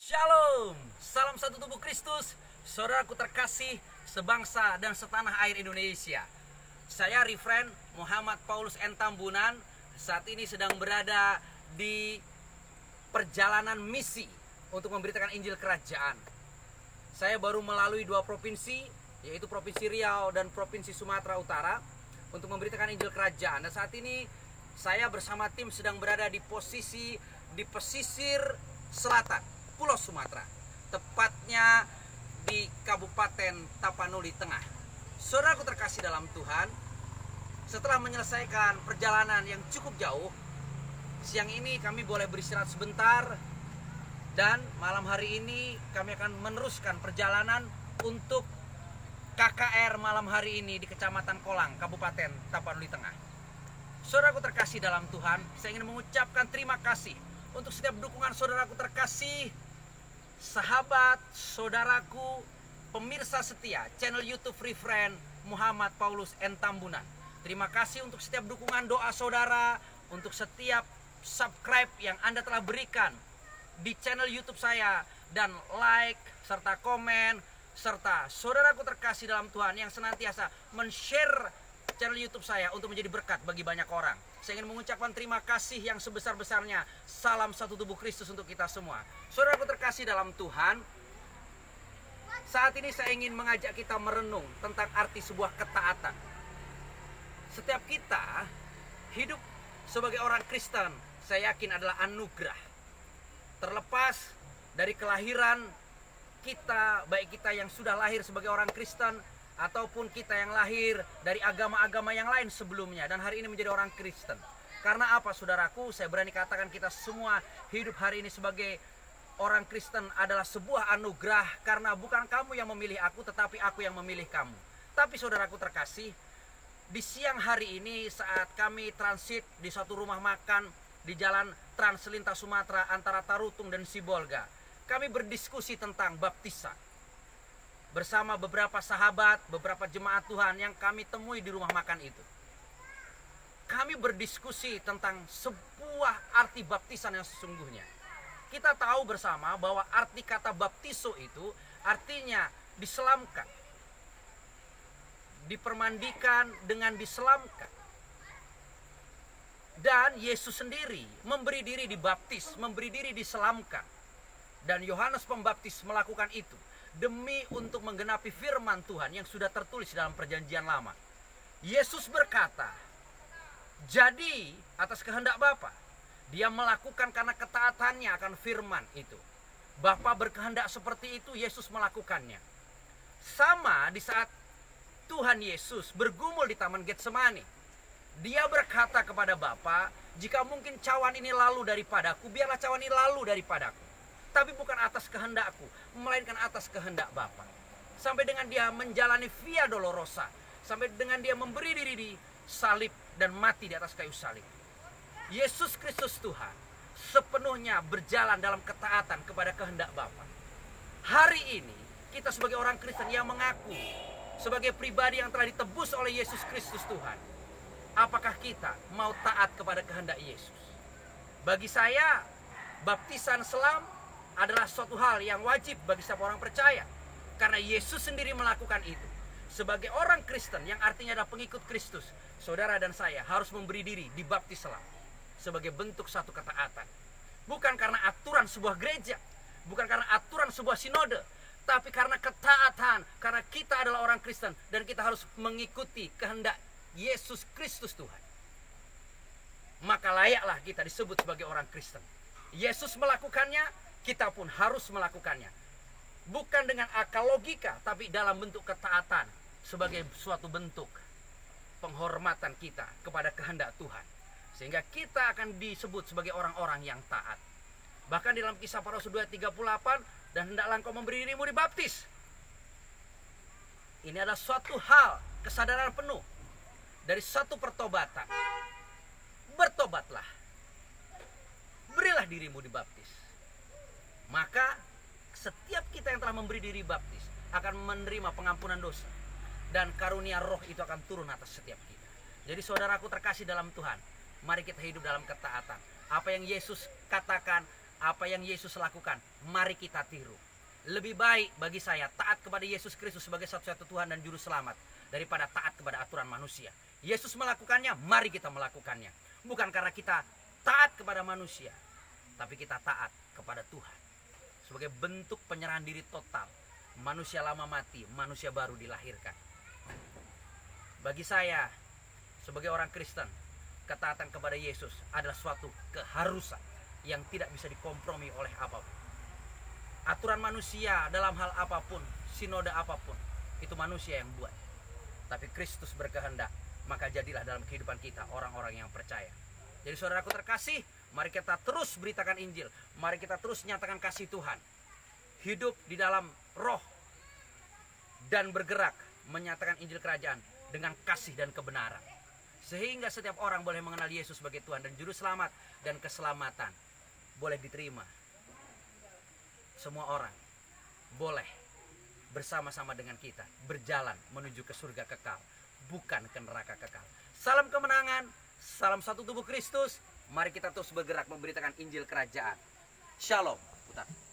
Shalom, salam satu tubuh Kristus, saudaraku terkasih sebangsa dan setanah air Indonesia. Saya Refren Muhammad Paulus N. Tambunan, saat ini sedang berada di perjalanan misi untuk memberitakan Injil Kerajaan. Saya baru melalui 2 provinsi, yaitu Provinsi Riau dan Provinsi Sumatera Utara, untuk memberitakan Injil Kerajaan. Dan saat ini saya bersama tim sedang berada di posisi di pesisir selatan Pulau Sumatera, tepatnya di Kabupaten Tapanuli Tengah. Saudaraku terkasih dalam Tuhan, setelah menyelesaikan perjalanan yang cukup jauh, siang ini kami boleh beristirahat sebentar, dan malam hari ini kami akan meneruskan perjalanan untuk KKR malam hari ini di Kecamatan Kolang, Kabupaten Tapanuli Tengah. Saudaraku terkasih dalam Tuhan, saya ingin mengucapkan terima kasih untuk setiap dukungan saudaraku terkasih, sahabat, saudaraku, pemirsa setia channel YouTube Refren Muhammad Paulus N. Tambunan. Terima kasih untuk setiap dukungan doa saudara, untuk setiap subscribe yang Anda telah berikan di channel YouTube saya, dan like serta komen, serta saudaraku terkasih dalam Tuhan yang senantiasa men-share channel YouTube saya untuk menjadi berkat bagi banyak orang. Saya ingin mengucapkan terima kasih yang sebesar-besarnya. Salam satu tubuh Kristus untuk kita semua. Saudaraku terkasih dalam Tuhan, saat ini saya ingin mengajak kita merenung tentang arti sebuah ketaatan. Setiap kita hidup sebagai orang Kristen, saya yakin adalah anugerah. Terlepas dari kelahiran kita, baik kita yang sudah lahir sebagai orang Kristen ataupun kita yang lahir dari agama-agama yang lain sebelumnya dan hari ini menjadi orang Kristen. Karena apa, saudaraku? Saya berani katakan kita semua hidup hari ini sebagai orang Kristen adalah sebuah anugerah, karena bukan kamu yang memilih aku, tetapi aku yang memilih kamu. Tapi saudaraku terkasih, di siang hari ini saat kami transit di suatu rumah makan di jalan Trans Lintas Sumatera antara Tarutung dan Sibolga, kami berdiskusi tentang baptisan bersama beberapa sahabat, beberapa jemaat Tuhan yang kami temui di rumah makan itu. Kami berdiskusi tentang sebuah arti baptisan yang sesungguhnya. Kita tahu bersama bahwa arti kata baptiso itu artinya diselamkan, dipermandikan dengan diselamkan. Dan Yesus sendiri memberi diri dibaptis, memberi diri diselamkan. Dan Yohanes Pembaptis melakukan itu demi untuk menggenapi firman Tuhan yang sudah tertulis dalam perjanjian lama. Yesus berkata, jadi atas kehendak Bapa, dia melakukan karena ketaatannya akan firman itu. Bapa berkehendak seperti itu, Yesus melakukannya. Sama di saat Tuhan Yesus bergumul di Taman Getsemani, dia berkata kepada Bapa, jika mungkin cawan ini lalu daripadaku, biarlah cawan ini lalu daripadaku. Tapi bukan atas kehendakku, melainkan atas kehendak Bapa. Sampai dengan dia menjalani via dolorosa, sampai dengan dia memberi diri di salib dan mati di atas kayu salib. Yesus Kristus Tuhan sepenuhnya berjalan dalam ketaatan kepada kehendak Bapa. Hari ini kita sebagai orang Kristen yang mengaku sebagai pribadi yang telah ditebus oleh Yesus Kristus Tuhan, apakah kita mau taat kepada kehendak Yesus? Bagi saya, baptisan selam adalah suatu hal yang wajib bagi setiap orang percaya, karena Yesus sendiri melakukan itu. Sebagai orang Kristen yang artinya adalah pengikut Kristus, saudara dan saya harus memberi diri dibaptis selam sebagai bentuk satu ketaatan. Bukan karena aturan sebuah gereja, bukan karena aturan sebuah sinode, tapi karena ketaatan, karena kita adalah orang Kristen dan kita harus mengikuti kehendak Yesus Kristus Tuhan. Maka layaklah kita disebut sebagai orang Kristen. Yesus melakukannya, kita pun harus melakukannya. Bukan dengan akal logika, tapi dalam bentuk ketaatan sebagai suatu bentuk penghormatan kita kepada kehendak Tuhan. Sehingga kita akan disebut sebagai orang-orang yang taat. Bahkan di dalam Kisah Para Rasul 2:38, dan hendaklah engkau memberi dirimu dibaptis. Ini adalah suatu hal kesadaran penuh dari satu pertobatan. Bertobatlah, berilah dirimu dibaptis. Maka setiap kita yang telah memberi diri baptis akan menerima pengampunan dosa, dan karunia roh itu akan turun atas setiap kita. Jadi saudaraku terkasih dalam Tuhan, mari kita hidup dalam ketaatan. Apa yang Yesus katakan, Apa yang Yesus lakukan, mari kita tiru. Lebih baik bagi saya taat kepada Yesus Kristus sebagai satu-satu Tuhan dan Juru Selamat daripada taat kepada aturan manusia. Yesus melakukannya, mari kita melakukannya. Bukan karena kita taat kepada manusia, tapi kita taat kepada Tuhan. Sebagai bentuk penyerahan diri total. Manusia lama mati, manusia baru dilahirkan. Bagi saya, sebagai orang Kristen, ketaatan kepada Yesus adalah suatu keharusan yang tidak bisa dikompromi oleh apapun. Aturan manusia dalam hal apapun, sinode apapun, itu manusia yang buat. Tapi Kristus berkehendak, maka jadilah dalam kehidupan kita orang-orang yang percaya. Jadi saudaraku terkasih, mari kita terus beritakan Injil. Mari kita terus nyatakan kasih Tuhan. Hidup di dalam roh dan bergerak menyatakan Injil kerajaan dengan kasih dan kebenaran. Sehingga setiap orang boleh mengenal Yesus sebagai Tuhan dan Juru Selamat, dan keselamatan boleh diterima. Semua orang boleh bersama-sama dengan kita berjalan menuju ke surga kekal, bukan ke neraka kekal. Salam kemenangan, salam satu tubuh Kristus. Mari kita terus bergerak memberitakan Injil kerajaan. Shalom. Putar.